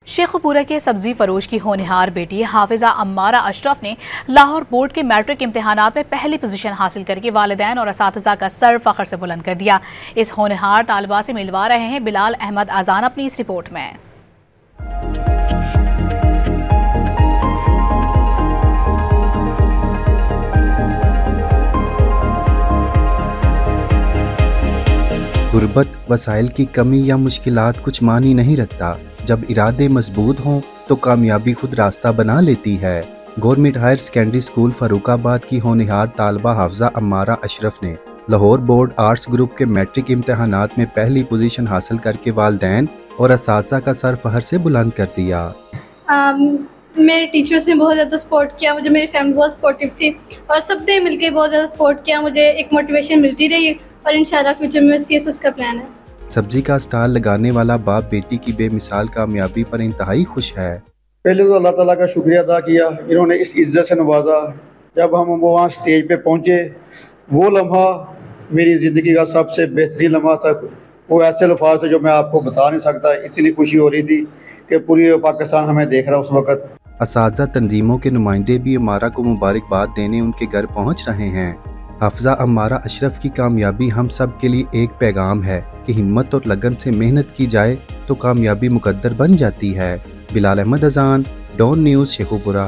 शेखुपुरा के सब्जी फरोश की होनहार बेटी हाफिजा अम्मारा अशरफ ने लाहौर बोर्ड के मैट्रिक इम्तिहानात में पहली पोजीशन हासिल करके वालिदैन और असातिज़ा का सर फख्र से बुलंद कर दिया। इस होनहार तालिबा से मिलवा रहे हैं बिलाल अहमद आजान अपनी इस रिपोर्ट में। गुर्बत, वसाइल की कमी या मुश्किलात कुछ मानी नहीं रखता। जब इरादे मजबूत हों तो कामयाबी खुद रास्ता बना लेती है। Government higher secondary school Farrukhabad की होनहार तालबा हाफिजा अम्मारा अशरफ ने लाहौर बोर्ड आर्ट्स ग्रुप के मैट्रिक इम्तिहानात में पहली पोजीशन हासिल करके वालिदैन और असातिज़ा का सर फख्र से बुलंद कर दिया। मेरे टीचर्स ने बहुत ज़्यादा सपोर्ट किया मुझे, मेरी फैमिली बहुत सपोर्टिव थी और सब ने मिलकर बहुत ज़्यादा सपोर्ट किया। मुझे एक मोटिवेशन मिलती रही और इंशाल्लाह फ्यूचर में CSS का प्लान है। सब्जी का स्टॉल लगाने वाला बाप बेटी की बेमिसाल कामयाबी पर इंतहाई खुश है। पहले तो अल्लाह ताला का शुक्रिया अदा किया, इन्होंने इस इज्जत से नवाजा। जब हम वहाँ स्टेज पे पहुँचे, वो लम्हा मेरी ज़िंदगी का सबसे बेहतरीन लम्हा था। वो ऐसे अल्फाज थे जो मैं आपको बता नहीं सकता। इतनी खुशी हो रही थी कि पूरी पाकिस्तान हमें देख रहा उस वक़्त। असातिज़ा तंजीमों के नुमाइंदे भी अम्मारा को मुबारकबाद देने उनके घर पहुँच रहे हैं। हाफिजा अम्मारा अशरफ की कामयाबी हम सब के लिए एक पैगाम है कि हिम्मत और लगन से मेहनत की जाए तो कामयाबी मुकद्दर बन जाती है। बिलाल अहमद अजान, डॉन न्यूज़, शेखुपुरा।